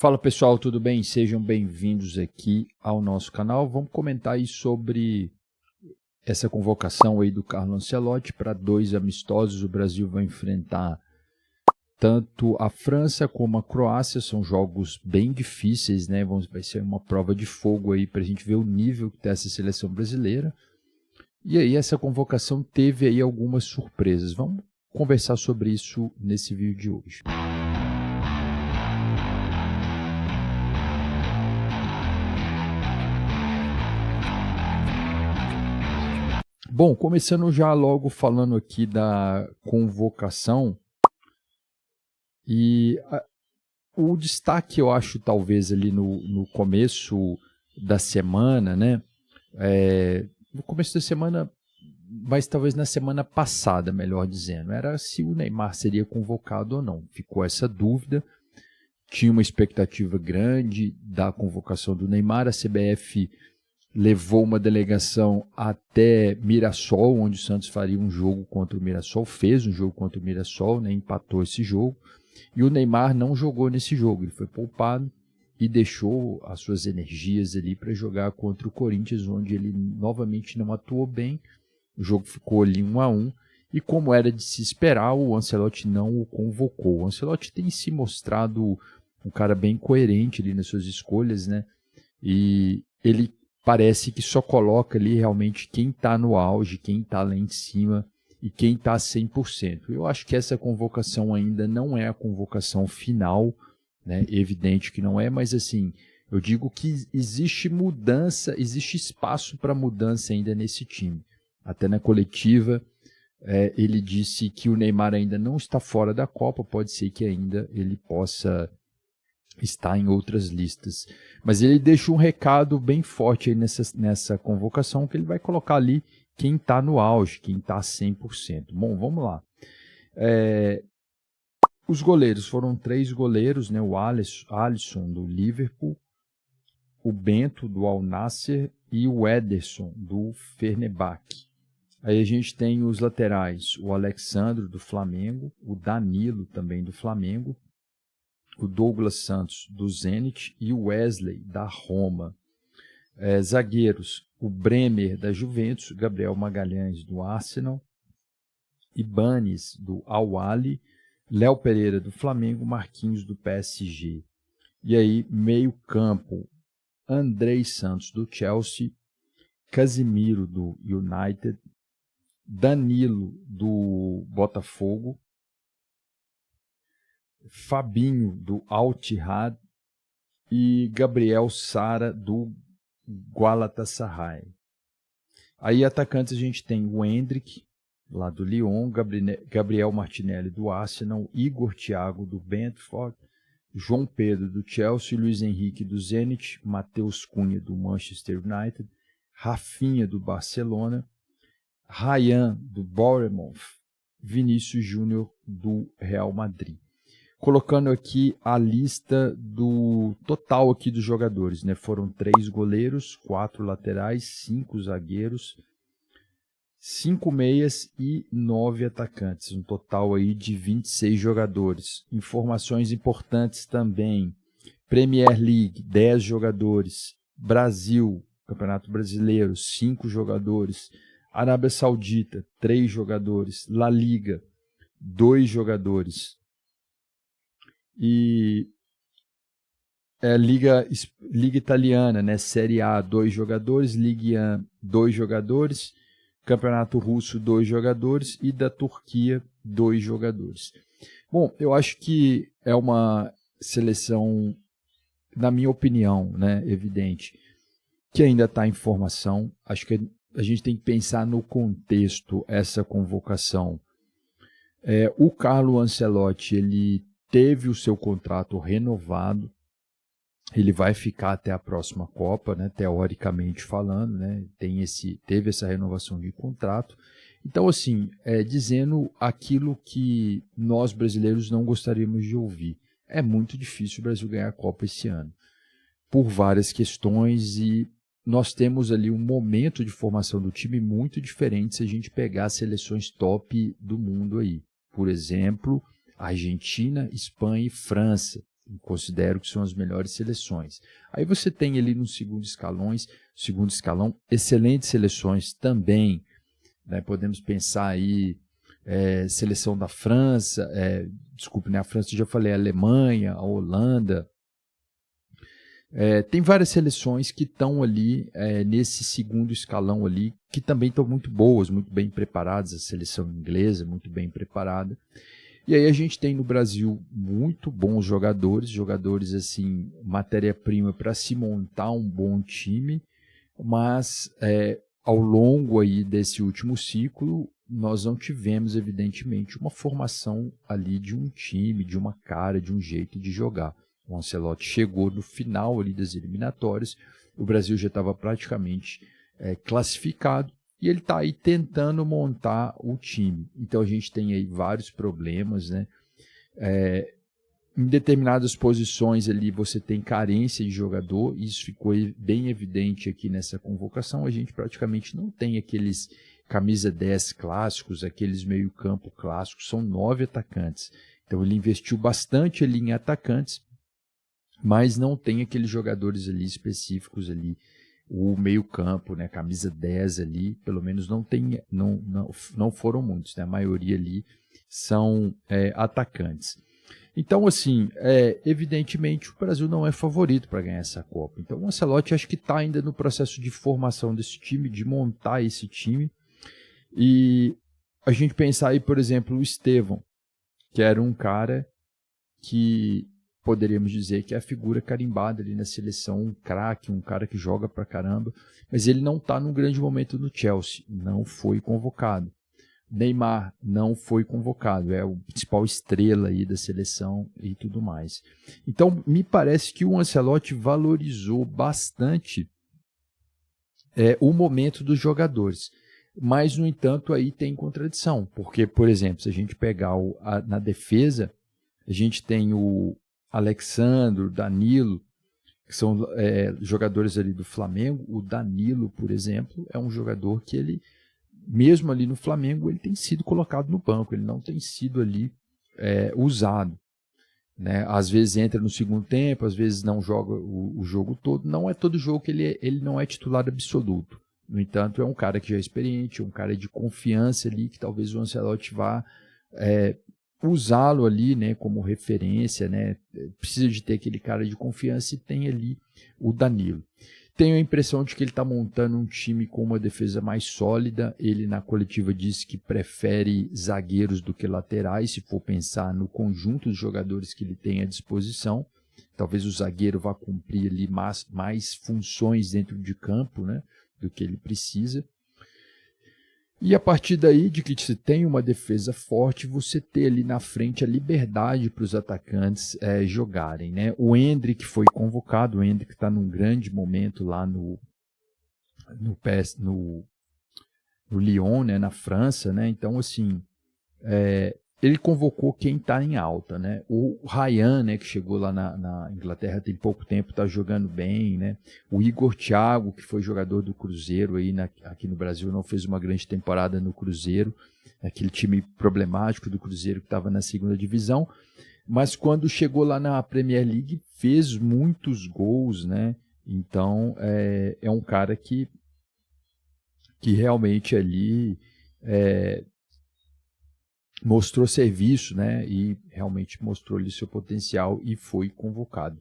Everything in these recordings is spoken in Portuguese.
Fala pessoal, tudo bem? Sejam bem-vindos aqui ao nosso canal. Vamos comentar aí sobre essa convocação aí do Carlo Ancelotti para 2 amistosos. O Brasil vai enfrentar tanto a França como a Croácia, são jogos bem difíceis, né? Vai ser uma prova de fogo aí para a gente ver o nível que está essa seleção brasileira. E aí essa convocação teve aí algumas surpresas. Vamos conversar sobre isso nesse vídeo de hoje. Bom, começando já logo falando aqui da convocação, o destaque eu acho talvez ali no começo da semana, né? No começo da semana, mas talvez na semana passada, melhor dizendo, era se o Neymar seria convocado ou não. Ficou essa dúvida, tinha uma expectativa grande da convocação do Neymar, a CBF levou uma delegação até Mirassol, onde o Santos faria um jogo contra o Mirassol, fez um jogo contra o Mirassol, né, empatou esse jogo, e o Neymar não jogou nesse jogo, ele foi poupado e deixou as suas energias ali para jogar contra o Corinthians, onde ele novamente não atuou bem, o jogo ficou ali 1-1, e como era de se esperar, o Ancelotti não o convocou. O Ancelotti tem se mostrado um cara bem coerente ali nas suas escolhas, né, e ele parece que só coloca ali realmente quem está no auge, quem está lá em cima e quem está 100%. Eu acho que essa convocação ainda não é a convocação final, né? Evidente que não é, mas assim, eu digo que existe mudança, existe espaço para mudança ainda nesse time. Até na coletiva, ele disse que o Neymar ainda não está fora da Copa, pode ser que ainda ele possa está em outras listas. Mas ele deixa um recado bem forte aí nessa convocação, que ele vai colocar ali quem está no auge, quem está 100%. Bom, vamos lá. Os goleiros foram 3 goleiros, né? O Alisson do Liverpool, o Bento do Al Nassr e o Ederson do Fenerbahçe. Aí a gente tem os laterais, o Alexandre do Flamengo, o Danilo também do Flamengo, o Douglas Santos do Zenit e o Wesley da Roma. Zagueiros, o Bremer da Juventus, Gabriel Magalhães do Arsenal, Ibanes do Al-Ahly, Léo Pereira do Flamengo, Marquinhos do PSG. E aí, meio campo, Andrei Santos do Chelsea, Casimiro do United, Danilo do Botafogo, Fabinho do Al-Ittihad e Gabriel Sara do Galatasaray. Aí atacantes a gente tem o Endrick, lá do Lyon, Gabriel Martinelli do Arsenal, Igor Thiago do Brentford, João Pedro do Chelsea, Luiz Henrique do Zenit, Matheus Cunha do Manchester United, Rafinha do Barcelona, Ryan do Bournemouth, Vinícius Júnior do Real Madrid. Colocando aqui a lista do total aqui dos jogadores, né? Foram 3 goleiros, 4 laterais, 5 zagueiros, 5 meias e 9 atacantes. Um total aí de 26 jogadores. Informações importantes também. Premier League, 10 jogadores. Brasil, Campeonato Brasileiro, 5 jogadores. Arábia Saudita, 3 jogadores. La Liga, 2 jogadores. E Liga Italiana, né? Série A, 2 jogadores, Ligue 1, 2 jogadores, Campeonato Russo, 2 jogadores e da Turquia, 2 jogadores. Bom, eu acho que é uma seleção, na minha opinião, né, evidente, que ainda está em formação. Acho que a gente tem que pensar no contexto, essa convocação. O Carlo Ancelotti, ele teve o seu contrato renovado, ele vai ficar até a próxima Copa, né, teoricamente falando, né, teve essa renovação de contrato. Então, assim, dizendo aquilo que nós brasileiros não gostaríamos de ouvir. É muito difícil o Brasil ganhar a Copa esse ano, por várias questões, e nós temos ali um momento de formação do time muito diferente se a gente pegar as seleções top do mundo aí. Por exemplo, Argentina, Espanha e França. considero que são as melhores seleções. Aí você tem ali no segundo escalão, excelentes seleções também, né? Podemos pensar aí seleção da França, desculpe, né? A França, já falei, a Alemanha, a Holanda. Tem várias seleções que estão ali nesse segundo escalão ali, que também estão muito boas, muito bem preparadas, a seleção inglesa muito bem preparada. E aí a gente tem no Brasil muito bons jogadores assim, matéria-prima para se montar um bom time, mas ao longo aí desse último ciclo, nós não tivemos, evidentemente, uma formação ali de um time, de uma cara, de um jeito de jogar. O Ancelotti chegou no final ali das eliminatórias, o Brasil já estava praticamente classificado, e ele está aí tentando montar o time. Então a gente tem aí vários problemas, né? Em determinadas posições ali você tem carência de jogador, isso ficou bem evidente aqui nessa convocação. A gente praticamente não tem aqueles camisa 10 clássicos, aqueles meio-campo clássicos, são 9 atacantes. Então ele investiu bastante ali em atacantes, mas não tem aqueles jogadores ali específicos ali, o meio-campo, né, camisa 10 ali, pelo menos não foram muitos, né? A maioria ali são atacantes. Então, assim, evidentemente o Brasil não é favorito para ganhar essa Copa. Então o Ancelotti acho que está ainda no processo de formação desse time, de montar esse time. E a gente pensar aí, por exemplo, o Estevão, que era um cara que poderíamos dizer que é a figura carimbada ali na seleção, um craque, um cara que joga pra caramba, mas ele não está num grande momento no Chelsea, não foi convocado. Neymar não foi convocado, é o principal estrela aí da seleção e tudo mais. Então, me parece que o Ancelotti valorizou bastante o momento dos jogadores. Mas, no entanto, aí tem contradição, porque, por exemplo, se a gente pegar na defesa, a gente tem o Alexandre, o Danilo, que são jogadores ali do Flamengo. O Danilo, por exemplo, é um jogador que ele, mesmo ali no Flamengo, ele tem sido colocado no banco, ele não tem sido ali usado, né? Às vezes entra no segundo tempo, às vezes não joga o jogo todo, não é todo jogo que ele não é titular absoluto. No entanto, é um cara que já é experiente, um cara de confiança ali, que talvez o Ancelotti vá usá-lo ali, né, como referência, né? Precisa de ter aquele cara de confiança, e tem ali o Danilo. Tenho a impressão de que ele está montando um time com uma defesa mais sólida. Ele na coletiva disse que prefere zagueiros do que laterais, se for pensar no conjunto de jogadores que ele tem à disposição. Talvez o zagueiro vá cumprir ali mais funções dentro de campo, né, do que ele precisa. E a partir daí, de que você tem uma defesa forte, você ter ali na frente a liberdade para os atacantes jogarem, né? O Endrick foi convocado, o Endrick está num grande momento lá no Lyon, né, na França, né? Então, assim, ele convocou quem está em alta, né? O Ryan, né, que chegou lá na Inglaterra tem pouco tempo, está jogando bem, né? O Igor Thiago, que foi jogador do Cruzeiro aí aqui no Brasil, não fez uma grande temporada no Cruzeiro, aquele time problemático do Cruzeiro que estava na segunda divisão, mas quando chegou lá na Premier League fez muitos gols, né? Então é um cara que realmente ali mostrou serviço, né, e realmente mostrou ali seu potencial e foi convocado.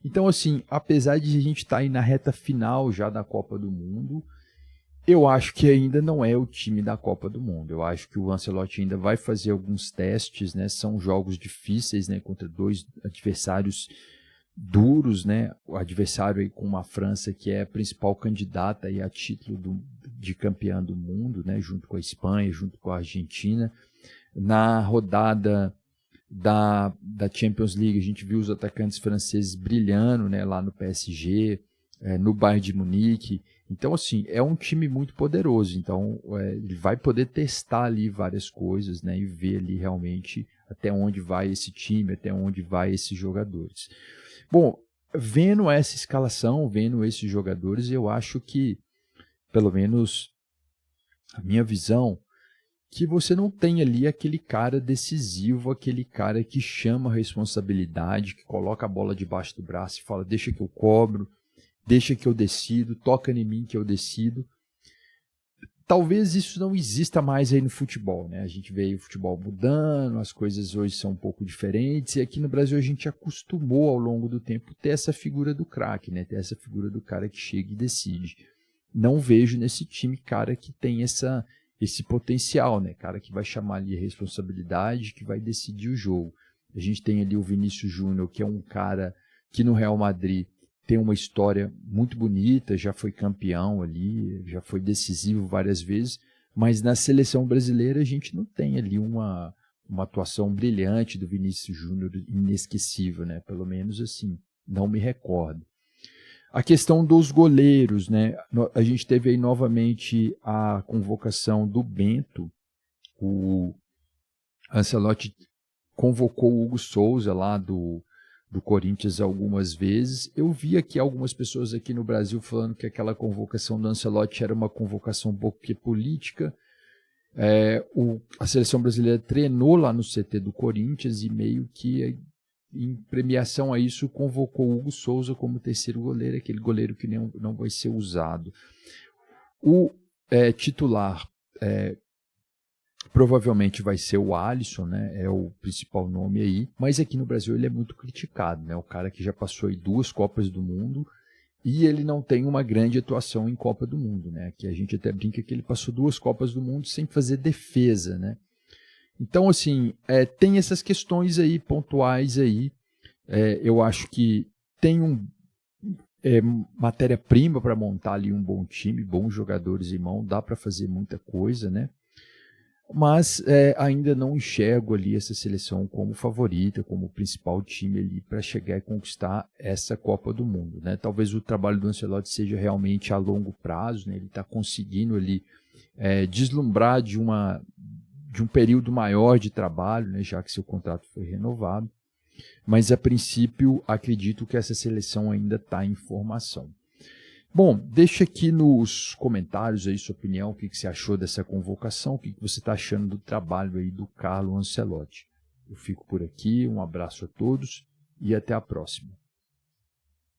Então, assim, apesar de a gente estar aí na reta final já da Copa do Mundo, eu acho que ainda não é o time da Copa do Mundo. Eu acho que o Ancelotti ainda vai fazer alguns testes, né, são jogos difíceis, né, contra dois adversários duros, né, o adversário aí com uma França que é a principal candidata aí a título de campeã do mundo, né, junto com a Espanha, junto com a Argentina. Na rodada da Champions League, a gente viu os atacantes franceses brilhando, né, lá no PSG, no Bayern de Munique. Então, assim, é um time muito poderoso. Então, ele vai poder testar ali várias coisas, né, e ver ali realmente até onde vai esse time, até onde vai esses jogadores. Bom, vendo essa escalação, vendo esses jogadores, eu acho que, pelo menos a minha visão, que você não tem ali aquele cara decisivo, aquele cara que chama a responsabilidade, que coloca a bola debaixo do braço e fala, deixa que eu cobro, deixa que eu decido, toca em mim que eu decido. Talvez isso não exista mais aí no futebol, né? A gente vê aí o futebol mudando, as coisas hoje são um pouco diferentes, e aqui no Brasil a gente acostumou ao longo do tempo ter essa figura do craque, né? Ter essa figura do cara que chega e decide. Não vejo nesse time cara que tem esse potencial, né? Cara que vai chamar ali a responsabilidade, que vai decidir o jogo. A gente tem ali o Vinícius Júnior, que é um cara que no Real Madrid tem uma história muito bonita, já foi campeão ali, já foi decisivo várias vezes, mas na seleção brasileira a gente não tem ali uma atuação brilhante do Vinícius Júnior, inesquecível, né? Pelo menos assim, não me recordo. A questão dos goleiros, né? A gente teve aí novamente a convocação do Bento, o Ancelotti convocou o Hugo Souza lá do Corinthians algumas vezes. Eu vi aqui algumas pessoas aqui no Brasil falando que aquela convocação do Ancelotti era uma convocação um pouco política. A seleção brasileira treinou lá no CT do Corinthians e meio que em premiação a isso convocou o Hugo Souza como terceiro goleiro, aquele goleiro que não vai ser usado. O titular provavelmente vai ser o Alisson, né? É o principal nome aí, mas aqui no Brasil ele é muito criticado, né? O cara que já passou aí 2 Copas do Mundo e ele não tem uma grande atuação em Copa do Mundo, né? Que a gente até brinca que ele passou 2 Copas do Mundo sem fazer defesa, né? Então, assim, tem essas questões aí pontuais aí. Eu acho que tem matéria-prima para montar ali um bom time, bons jogadores em mão, dá para fazer muita coisa, né? Mas ainda não enxergo ali essa seleção como favorita, como principal time ali para chegar e conquistar essa Copa do Mundo, né? Talvez o trabalho do Ancelotti seja realmente a longo prazo, né? Ele está conseguindo ali deslumbrar de um período maior de trabalho, né? Já que seu contrato foi renovado, mas a princípio acredito que essa seleção ainda está em formação. Bom, deixa aqui nos comentários aí sua opinião, o que você achou dessa convocação, o que você está achando do trabalho aí do Carlo Ancelotti. Eu fico por aqui, um abraço a todos e até a próxima.